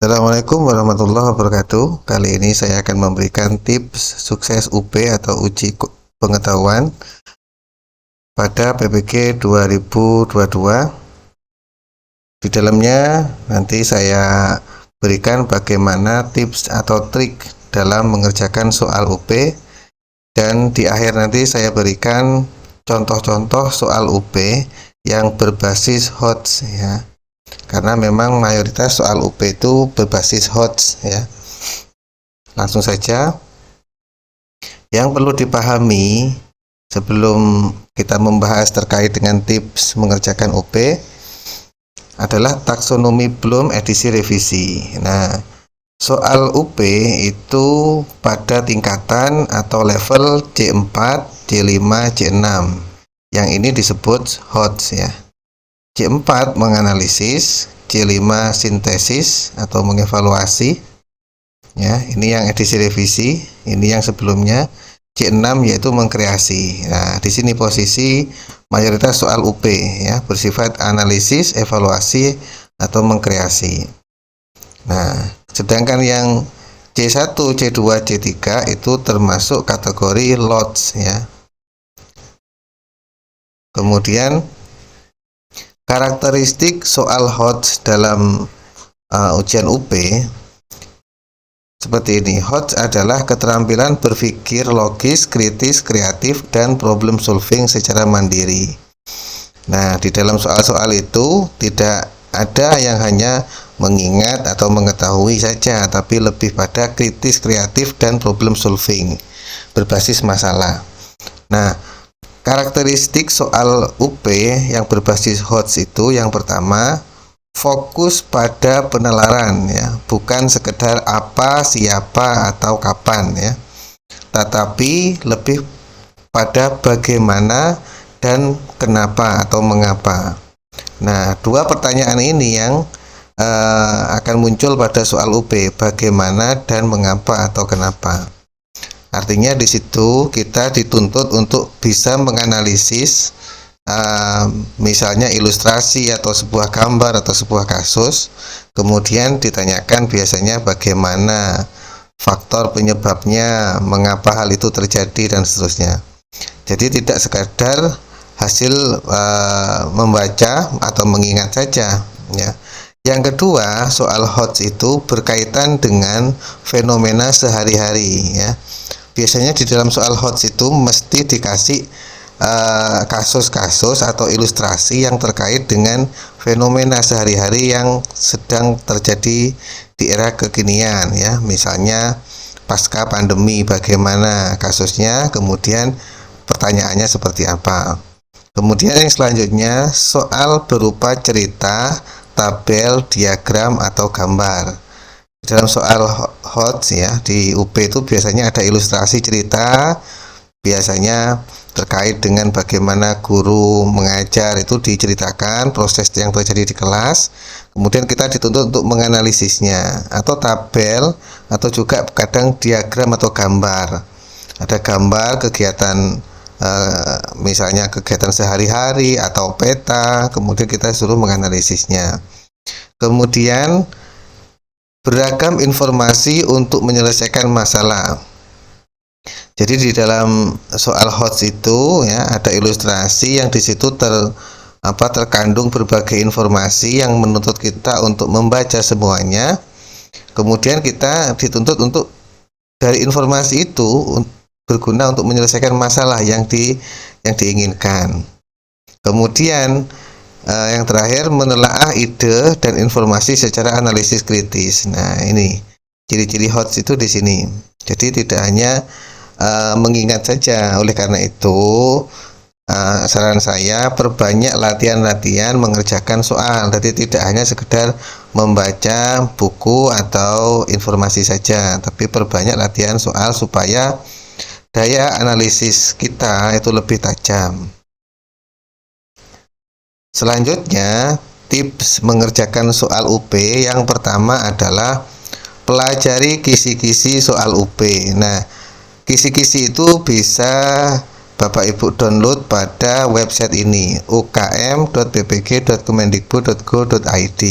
Assalamualaikum warahmatullahi wabarakatuh. Kali ini saya akan memberikan tips sukses UP atau uji pengetahuan pada PPG 2022. Di dalamnya nanti saya berikan bagaimana tips atau trik dalam mengerjakan soal UP, dan di akhir nanti saya berikan contoh-contoh soal UP yang berbasis HOTS ya. Karena memang mayoritas soal UP itu berbasis HOTS ya. Langsung saja. Yang perlu dipahami sebelum kita membahas terkait dengan tips mengerjakan UP adalah taksonomi Bloom edisi revisi. Nah, soal UP itu pada tingkatan atau level C4, C5, C6. Yang ini disebut HOTS ya. C4 menganalisis, C5 sintesis atau mengevaluasi ya, ini yang edisi revisi, ini yang sebelumnya. C6 yaitu mengkreasi. Nah, di sini posisi mayoritas soal UP ya, bersifat analisis, evaluasi atau mengkreasi. Nah, sedangkan yang C1, C2, C3 itu termasuk kategori LOTS ya. Kemudian karakteristik soal HOTS dalam ujian UP seperti ini. HOTS adalah keterampilan berpikir logis, kritis, kreatif, dan problem solving secara mandiri. Nah, di dalam soal-soal itu tidak ada yang hanya mengingat atau mengetahui saja, tapi lebih pada kritis, kreatif, dan problem solving berbasis masalah. Nah, karakteristik soal UP yang berbasis HOTS itu yang pertama, fokus pada penalaran ya, bukan sekedar apa, siapa, atau kapan ya, tetapi lebih pada bagaimana dan kenapa atau mengapa. Nah, dua pertanyaan ini yang akan muncul pada soal UP, bagaimana dan mengapa atau kenapa. Artinya di situ kita dituntut untuk bisa menganalisis misalnya ilustrasi atau sebuah gambar atau sebuah kasus, kemudian ditanyakan biasanya bagaimana, faktor penyebabnya, mengapa hal itu terjadi, dan seterusnya. Jadi tidak sekadar hasil membaca atau mengingat saja ya. Yang kedua, soal HOTS itu berkaitan dengan fenomena sehari-hari ya. Biasanya di dalam soal HOTS itu mesti dikasih kasus-kasus atau ilustrasi yang terkait dengan fenomena sehari-hari yang sedang terjadi di era kekinian ya. Misalnya pasca pandemi bagaimana kasusnya, kemudian pertanyaannya seperti apa. Kemudian yang selanjutnya soal berupa cerita, tabel, diagram atau gambar. Dalam soal HOTS ya di UP itu biasanya ada ilustrasi cerita, biasanya terkait dengan bagaimana guru mengajar itu diceritakan proses yang terjadi di kelas, kemudian kita dituntut untuk menganalisisnya, atau tabel, atau juga kadang diagram atau gambar. Ada gambar kegiatan misalnya kegiatan sehari-hari atau peta, kemudian kita suruh menganalisisnya. Kemudian beragam informasi untuk menyelesaikan masalah. Jadi di dalam soal HOTS itu ya ada ilustrasi yang di situ terkandung berbagai informasi yang menuntut kita untuk membaca semuanya. Kemudian kita dituntut untuk dari informasi itu berguna untuk menyelesaikan masalah yang diinginkan. Kemudian yang terakhir menelaah ide dan informasi secara analisis kritis. Nah, ini ciri-ciri HOTS itu di sini. Jadi tidak hanya mengingat saja. Oleh karena itu saran saya perbanyak latihan-latihan mengerjakan soal. Jadi tidak hanya sekedar membaca buku atau informasi saja, tapi perbanyak latihan soal supaya daya analisis kita itu lebih tajam. Selanjutnya, tips mengerjakan soal UP yang pertama adalah pelajari kisi-kisi soal UP. Nah, kisi-kisi itu bisa Bapak Ibu download pada website ini ukm.ppg.kemendikbud.go.id.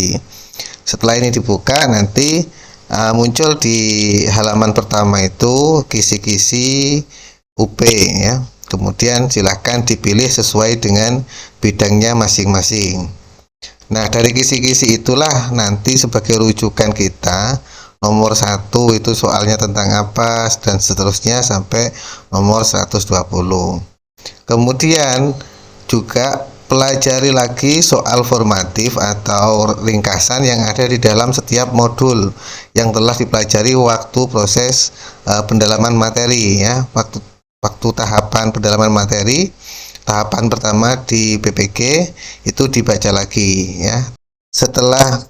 Setelah ini dibuka, nanti muncul di halaman pertama itu kisi-kisi UP ya. Kemudian silahkan dipilih sesuai dengan bidangnya masing-masing. Nah, dari kisi-kisi itulah nanti sebagai rujukan kita nomor 1 itu soalnya tentang apa dan seterusnya sampai nomor 120. Kemudian juga pelajari lagi soal formatif atau ringkasan yang ada di dalam setiap modul yang telah dipelajari waktu proses pendalaman materi ya. Waktu tahapan pendalaman materi, tahapan pertama di PPG itu dibaca lagi ya. Setelah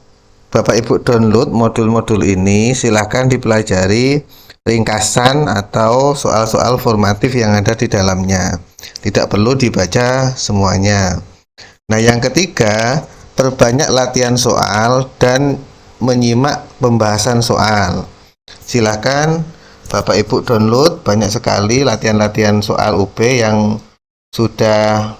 Bapak Ibu download modul-modul ini, silahkan dipelajari ringkasan atau soal-soal formatif yang ada di dalamnya. Tidak perlu dibaca semuanya. Nah, yang ketiga, perbanyak latihan soal dan menyimak pembahasan soal. Silahkan Bapak Ibu download banyak sekali latihan-latihan soal UB yang sudah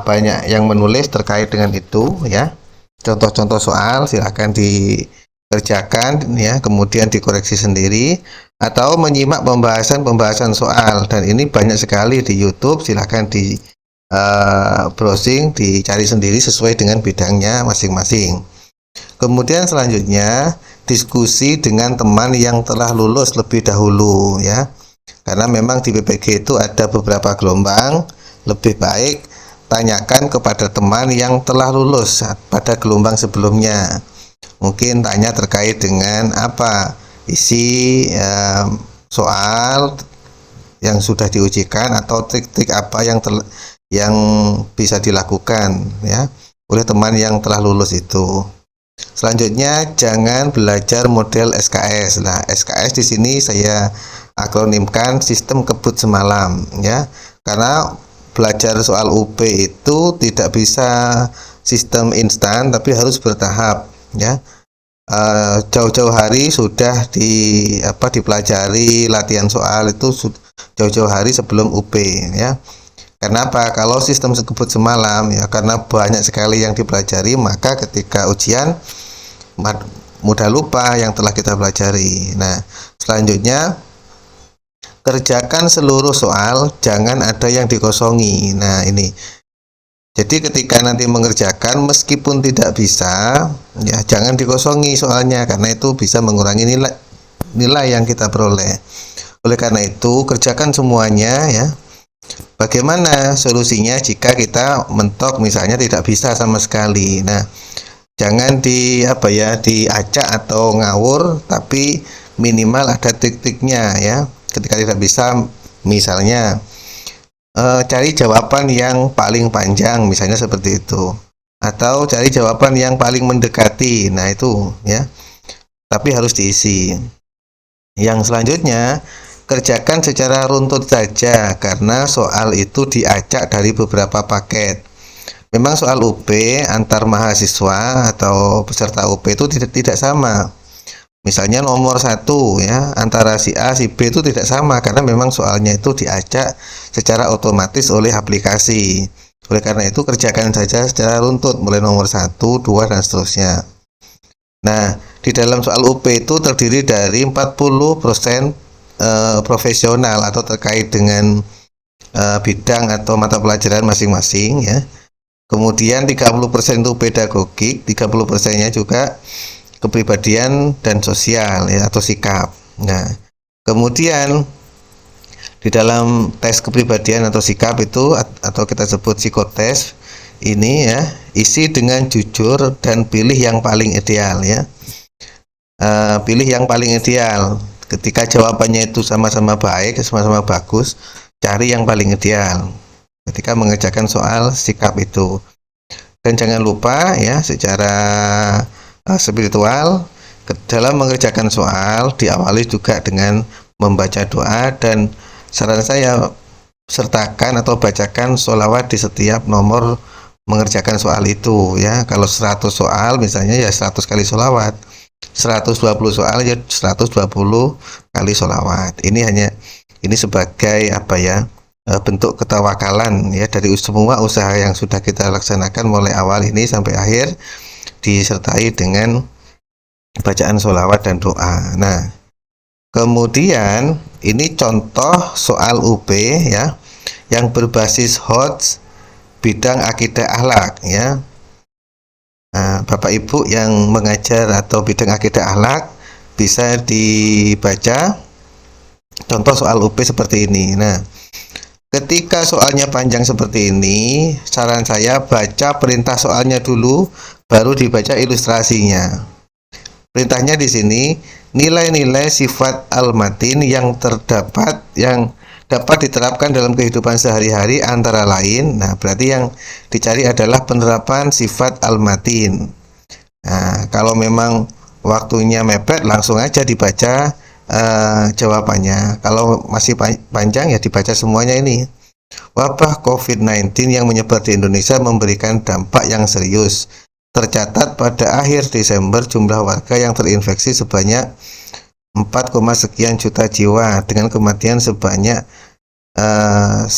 banyak yang menulis terkait dengan itu ya. Contoh-contoh soal silahkan dikerjakan ya, kemudian dikoreksi sendiri atau menyimak pembahasan soal, dan ini banyak sekali di YouTube. Silahkan di browsing, dicari sendiri sesuai dengan bidangnya masing-masing. Kemudian selanjutnya diskusi dengan teman yang telah lulus lebih dahulu ya, karena memang di PPG itu ada beberapa gelombang. Lebih baik tanyakan kepada teman yang telah lulus pada gelombang sebelumnya. Mungkin tanya terkait dengan apa isi soal yang sudah diujikan atau trik-trik apa yang bisa dilakukan ya oleh teman yang telah lulus itu. Selanjutnya jangan belajar model SKS. Nah, SKS di sini saya akronimkan sistem kebut semalam ya. Karena belajar soal UP itu tidak bisa sistem instan, tapi harus bertahap ya. Jauh-jauh hari sudah dipelajari latihan soal itu jauh-jauh hari sebelum UP ya. Kenapa? Kalau sistem kebut semalam ya, karena banyak sekali yang dipelajari, maka ketika ujian mudah lupa yang telah kita pelajari. Nah, selanjutnya kerjakan seluruh soal, jangan ada yang dikosongi. Nah, ini. Jadi ketika nanti mengerjakan meskipun tidak bisa, ya jangan dikosongi soalnya, karena itu bisa mengurangi nilai yang kita peroleh. Oleh karena itu, kerjakan semuanya ya. Bagaimana solusinya jika kita mentok misalnya tidak bisa sama sekali? Nah, jangan diacak atau ngawur, tapi minimal ada trik-triknya ya. Ketika tidak bisa, misalnya cari jawaban yang paling panjang, misalnya seperti itu, atau cari jawaban yang paling mendekati. Nah, itu ya. Tapi harus diisi. Yang selanjutnya, kerjakan secara runtut saja karena soal itu diacak dari beberapa paket. Memang soal UP antar mahasiswa atau peserta UP itu tidak sama. Misalnya nomor 1 ya, antara si A si B itu tidak sama karena memang soalnya itu diacak secara otomatis oleh aplikasi. Oleh karena itu kerjakan saja secara runtut mulai nomor 1, 2 dan seterusnya. Nah, di dalam soal UP itu terdiri dari 40% profesional atau terkait dengan bidang atau mata pelajaran masing-masing ya. Kemudian 30% itu pedagogik, 30%-nya juga kepribadian dan sosial ya atau sikap. Nah, kemudian di dalam tes kepribadian atau sikap itu atau kita sebut psikotes ini ya, isi dengan jujur dan pilih yang paling ideal ya. Pilih yang paling ideal. Ketika jawabannya itu sama-sama baik, sama-sama bagus, cari yang paling ideal ketika mengerjakan soal sikap itu. Dan jangan lupa ya, secara spiritual dalam mengerjakan soal diawali juga dengan membaca doa, dan saran saya sertakan atau bacakan sholawat di setiap nomor mengerjakan soal itu ya. Kalau 100 soal misalnya ya 100 kali sholawat, 120 soal ya 120 kali sholawat. Ini sebagai bentuk ketawakalan ya dari semua usaha yang sudah kita laksanakan mulai awal ini sampai akhir, disertai dengan bacaan sholawat dan doa. Nah, kemudian ini contoh soal UB ya, yang berbasis HOTS bidang akidah akhlak ya. Nah, Bapak Ibu yang mengajar atau bidang akidah akhlak bisa dibaca contoh soal UB seperti ini. Nah, ketika soalnya panjang seperti ini, saran saya baca perintah soalnya dulu, baru dibaca ilustrasinya. Perintahnya di sini, nilai-nilai sifat al-matin yang dapat diterapkan dalam kehidupan sehari-hari antara lain. Nah, berarti yang dicari adalah penerapan sifat al-matin. Nah, kalau memang waktunya mepet, langsung aja dibaca jawabannya. Kalau masih panjang ya dibaca semuanya ini. Wabah COVID-19 yang menyebar di Indonesia memberikan dampak yang serius. Tercatat pada akhir Desember jumlah warga yang terinfeksi sebanyak 4, sekian juta jiwa dengan kematian sebanyak 144.000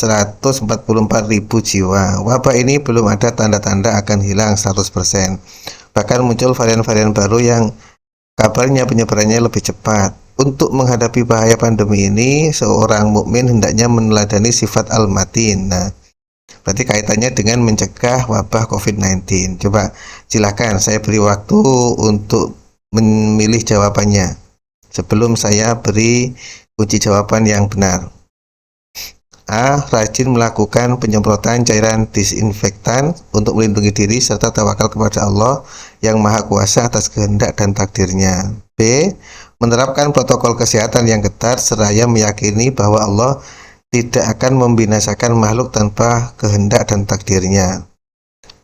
jiwa. Wabah ini belum ada tanda-tanda akan hilang 100%. Bahkan muncul varian-varian baru yang kabarnya penyebarannya lebih cepat. Untuk menghadapi bahaya pandemi ini, seorang mukmin hendaknya meneladani sifat al-matin. Nah, berarti kaitannya dengan mencegah wabah COVID-19. Coba silakan saya beri waktu untuk memilih jawabannya sebelum saya beri kunci jawaban yang benar. A. Rajin melakukan penyemprotan cairan disinfektan untuk melindungi diri serta tawakal kepada Allah yang Maha Kuasa atas kehendak dan takdirnya. B. Menerapkan protokol kesehatan yang ketat seraya meyakini bahwa Allah tidak akan membinasakan makhluk tanpa kehendak dan takdirnya.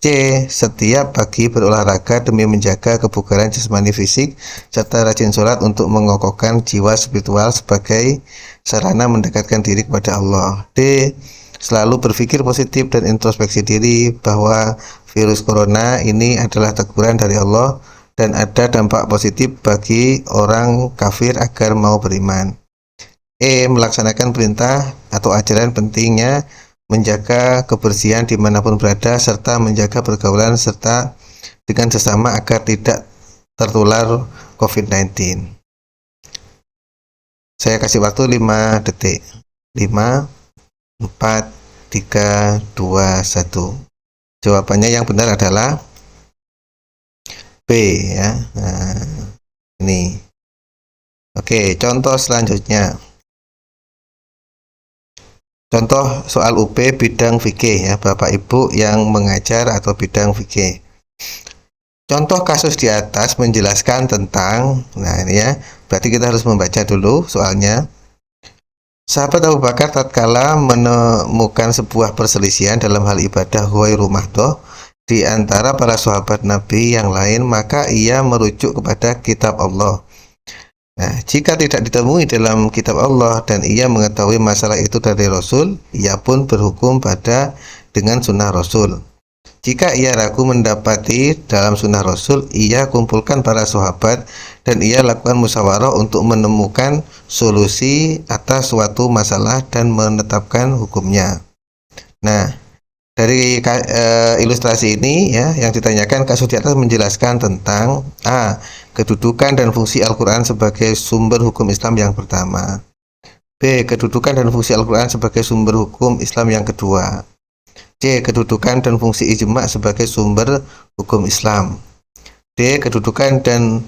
C. Setiap pagi berolahraga demi menjaga kebugaran jasmani fisik serta rajin sholat untuk mengokohkan jiwa spiritual sebagai sarana mendekatkan diri kepada Allah. D. Selalu berpikir positif dan introspeksi diri bahwa virus corona ini adalah teguran dari Allah dan ada dampak positif bagi orang kafir agar mau beriman. E. Melaksanakan perintah atau ajaran pentingnya menjaga kebersihan dimanapun berada serta menjaga pergaulan serta dengan sesama agar tidak tertular COVID-19. Saya kasih waktu 5 detik. 5, 4, 3, 2, 1. Jawabannya yang benar adalah B ya. Nah, ini. Oke, contoh selanjutnya. Contoh soal UB bidang fikih ya, Bapak Ibu yang mengajar atau bidang fikih. Contoh kasus di atas menjelaskan tentang, nah ini ya, berarti kita harus membaca dulu soalnya. Sahabat Abu Bakar tatkala menemukan sebuah perselisihan dalam hal ibadah ghairu mahdoh di antara para sahabat Nabi yang lain, maka ia merujuk kepada kitab Allah. Nah, jika tidak ditemui dalam kitab Allah dan ia mengetahui masalah itu dari Rasul, ia pun berhukum dengan sunnah Rasul. Jika ia ragu mendapati dalam sunnah Rasul, ia kumpulkan para sahabat dan ia lakukan musyawarah untuk menemukan solusi atas suatu masalah dan menetapkan hukumnya. Nah, dari ilustrasi ini ya, yang ditanyakan kasus di atas menjelaskan tentang A. Kedudukan dan fungsi Al-Quran sebagai sumber hukum Islam yang pertama. B. Kedudukan dan fungsi Al-Quran sebagai sumber hukum Islam yang kedua. C. Kedudukan dan fungsi ijma' sebagai sumber hukum Islam. D. Kedudukan dan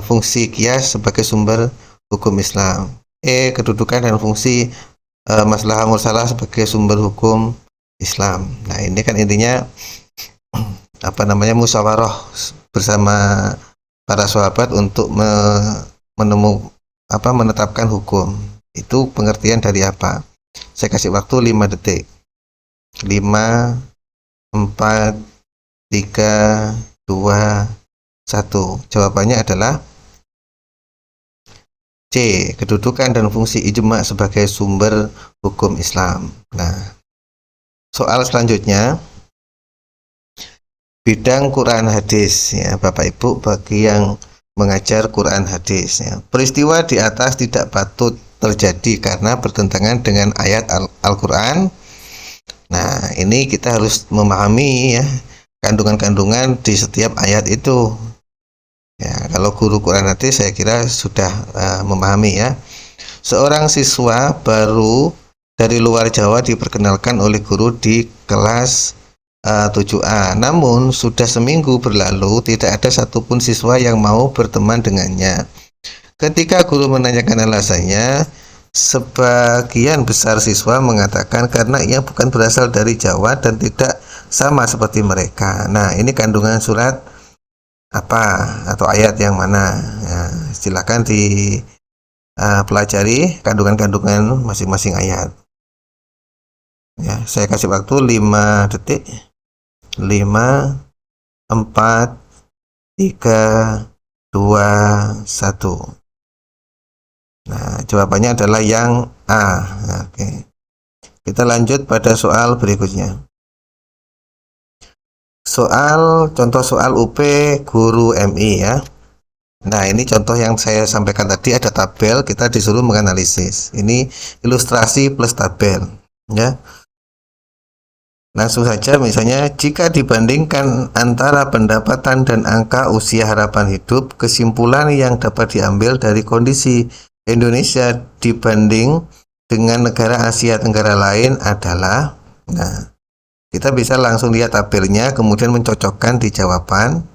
fungsi qiyas sebagai sumber hukum Islam. E. Kedudukan dan fungsi maslahah mursalah sebagai sumber hukum Islam. Nah, ini kan intinya musyawarah bersama para sahabat untuk menetapkan hukum. Itu pengertian dari apa? Saya kasih waktu 5 detik. 5, 4, 3, 2, 1. Jawabannya adalah C. Kedudukan dan fungsi ijma' sebagai sumber hukum Islam. Nah, soal selanjutnya bidang Quran hadis ya, Bapak Ibu bagi yang mengajar Quran hadis ya. Peristiwa di atas tidak patut terjadi karena bertentangan dengan ayat Al-Quran. Nah, ini kita harus memahami ya, kandungan-kandungan di setiap ayat itu. Ya, kalau guru Quran nanti saya kira sudah memahami ya. Seorang siswa baru dari luar Jawa diperkenalkan oleh guru di kelas 7A. Namun sudah seminggu berlalu tidak ada satupun siswa yang mau berteman dengannya. Ketika guru menanyakan alasannya, sebagian besar siswa mengatakan karena ia bukan berasal dari Jawa dan tidak sama seperti mereka. Nah, ini kandungan surat apa atau ayat yang mana? Ya, silakan dipelajari kandungan-kandungan masing-masing ayat. Ya, saya kasih waktu 5 detik. 5, 4, 3, 2, 1. Nah, jawabannya adalah yang A. Oke. Kita lanjut pada soal berikutnya. Contoh soal UP guru MI ya. Nah, ini contoh yang saya sampaikan tadi, ada tabel, kita disuruh menganalisis. Ini ilustrasi plus tabel ya. Langsung saja, misalnya jika dibandingkan antara pendapatan dan angka usia harapan hidup, kesimpulan yang dapat diambil dari kondisi Indonesia dibanding dengan negara Asia Tenggara lain adalah, nah, kita bisa langsung lihat tabelnya, kemudian mencocokkan di jawaban.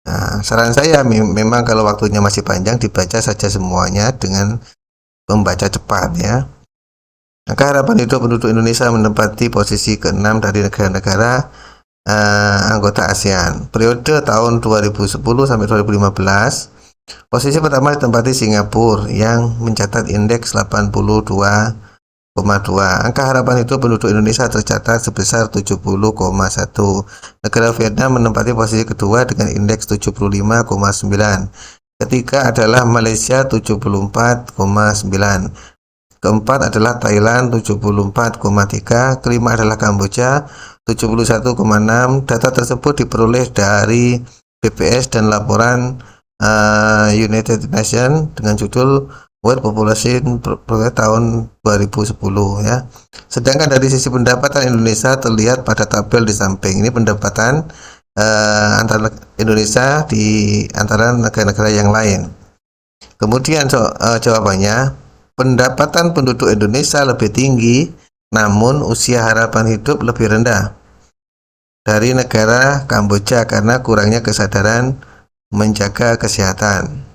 Nah, saran saya memang kalau waktunya masih panjang, dibaca saja semuanya dengan membaca cepat ya. Angka harapan hidup penduduk Indonesia menempati posisi ke-6 dari negara-negara anggota ASEAN. Periode tahun 2010 sampai 2015, posisi pertama ditempati Singapura yang mencatat indeks 82,2. Angka harapan hidup penduduk Indonesia tercatat sebesar 70,1. Negara Vietnam menempati posisi kedua dengan indeks 75,9. Ketiga adalah Malaysia 74,9. Keempat adalah Thailand 74,3. Kelima adalah Kamboja 71,6. Data tersebut diperoleh dari BPS dan laporan United Nations dengan judul World Population Project tahun 2010 ya. Sedangkan dari sisi pendapatan Indonesia terlihat pada tabel di samping. Ini pendapatan antara Indonesia di antara negara-negara yang lain. Kemudian jawabannya, pendapatan penduduk Indonesia lebih tinggi, namun usia harapan hidup lebih rendah dari negara Kamboja karena kurangnya kesadaran menjaga kesehatan.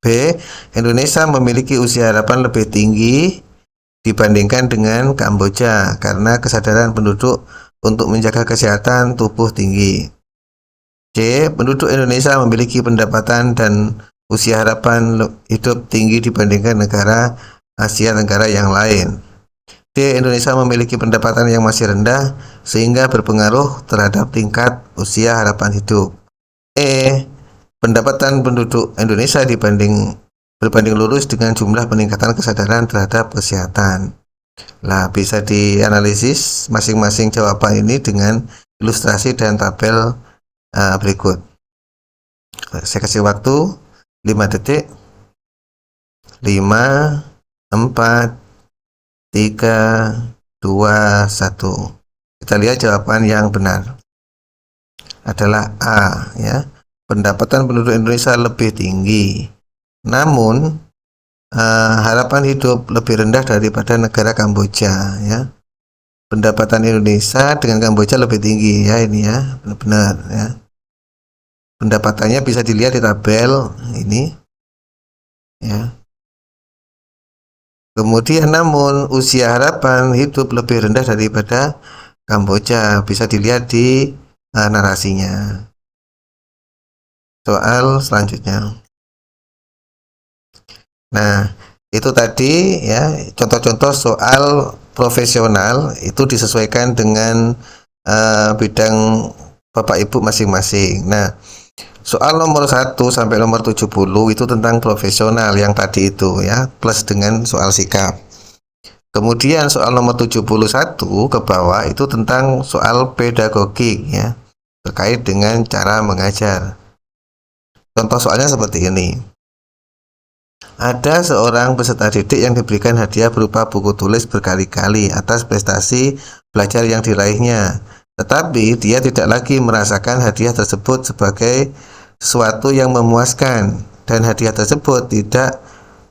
B. Indonesia memiliki usia harapan lebih tinggi dibandingkan dengan Kamboja karena kesadaran penduduk untuk menjaga kesehatan tubuh tinggi. C. Penduduk Indonesia memiliki pendapatan dan usia harapan hidup tinggi dibandingkan negara Asia Tenggara yang lain. D. Indonesia memiliki pendapatan yang masih rendah sehingga berpengaruh terhadap tingkat usia harapan hidup. E. Pendapatan penduduk Indonesia berbanding lurus dengan jumlah peningkatan kesadaran terhadap kesehatan. Nah, bisa dianalisis masing-masing jawaban ini dengan ilustrasi dan tabel berikut. Saya kasih waktu 5 detik. 5, 4, 3, 2, 1. Kita lihat jawaban yang benar adalah A ya. Pendapatan penduduk Indonesia lebih tinggi, namun harapan hidup lebih rendah daripada negara Kamboja ya. Pendapatan Indonesia dengan Kamboja lebih tinggi ya, ini ya, benar-benar ya. Pendapatannya bisa dilihat di tabel ini ya. Kemudian namun usia harapan hidup lebih rendah daripada Kamboja, bisa dilihat di narasinya. Soal selanjutnya. Nah, itu tadi ya contoh-contoh soal profesional, itu disesuaikan dengan bidang Bapak Ibu masing-masing. Nah, soal nomor 1 sampai nomor 70 itu tentang profesional yang tadi itu ya, plus dengan soal sikap. Kemudian soal nomor 71 ke bawah itu tentang soal pedagogik ya, terkait dengan cara mengajar. Contoh soalnya seperti ini. Ada seorang peserta didik yang diberikan hadiah berupa buku tulis berkali-kali atas prestasi belajar yang diraihnya. tetapi dia tidak lagi merasakan hadiah tersebut sebagai sesuatu yang memuaskan, dan hadiah tersebut tidak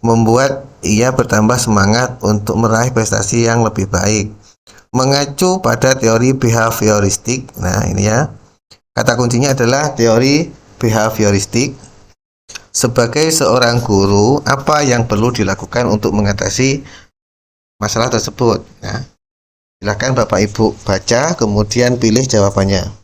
membuat ia bertambah semangat untuk meraih prestasi yang lebih baik. Mengacu pada teori behavioristik, nah ini ya, kata kuncinya adalah teori behavioristik. Sebagai seorang guru, apa yang perlu dilakukan untuk mengatasi masalah tersebut? Nah, silakan Bapak Ibu baca, kemudian pilih jawabannya.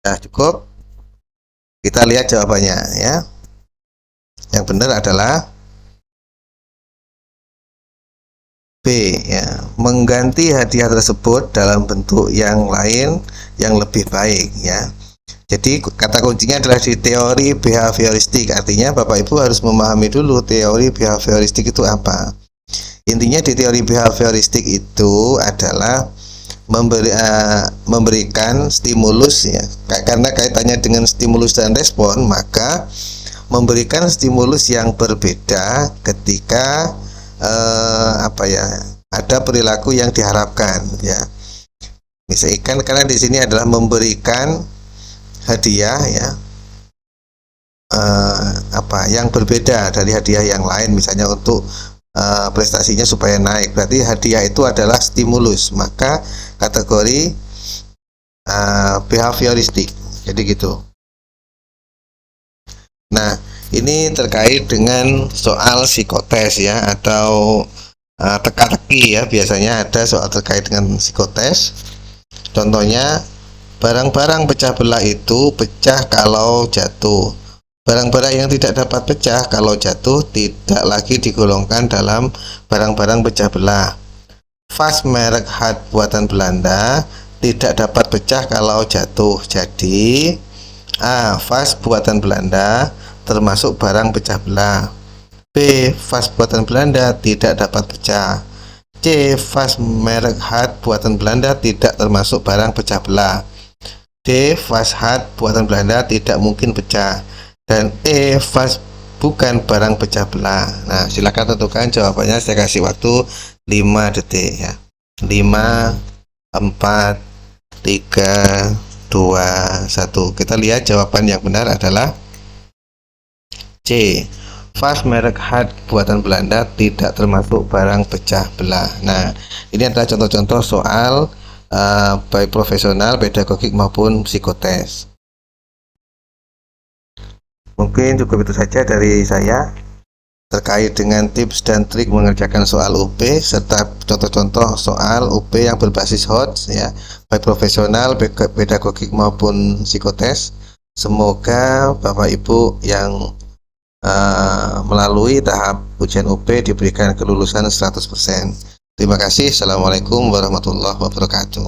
Nah, cukup. Kita lihat jawabannya ya. Yang benar adalah B ya, mengganti hadiah tersebut dalam bentuk yang lain yang lebih baik ya. Jadi kata kuncinya adalah di teori behavioristik. Artinya Bapak Ibu harus memahami dulu teori behavioristik itu apa. Intinya di teori behavioristik itu adalah memberikan stimulus ya. Karena kaitannya dengan stimulus dan respon, maka memberikan stimulus yang berbeda ketika ada perilaku yang diharapkan ya. Misalkan karena di sini adalah memberikan hadiah ya, yang berbeda dari hadiah yang lain, misalnya untuk prestasinya supaya naik, berarti hadiah itu adalah stimulus, maka kategori behavioristik. Jadi gitu. Nah, ini terkait dengan soal psikotes ya, atau teka-teki ya. Biasanya ada soal terkait dengan psikotes. Contohnya, barang-barang pecah belah itu pecah kalau jatuh. Barang-barang yang tidak dapat pecah kalau jatuh tidak lagi digolongkan dalam barang-barang pecah belah. Vas merek Hut buatan Belanda tidak dapat pecah kalau jatuh. Jadi A. Vas buatan Belanda termasuk barang pecah belah. B. Vas buatan Belanda tidak dapat pecah. C. Vas merek Hut buatan Belanda tidak termasuk barang pecah belah. D. Vas Hut buatan Belanda tidak mungkin pecah. Dan E. Vas bukan barang pecah belah. Nah, silakan tentukan jawabannya. Saya kasih waktu 5 detik ya. 5, 4, 3, 2, 1. Kita lihat jawaban yang benar adalah C. Vas merek Hut buatan Belanda tidak termasuk barang pecah belah. Nah, ini adalah contoh-contoh soal baik profesional, pedagogik maupun psikotes. Mungkin cukup itu saja dari saya terkait dengan tips dan trik mengerjakan soal UP serta contoh-contoh soal UP yang berbasis HOTS ya, baik profesional, pedagogik maupun psikotes. Semoga Bapak Ibu yang melalui tahap ujian UP diberikan kelulusan 100%. Terima kasih. Assalamualaikum warahmatullahi wabarakatuh.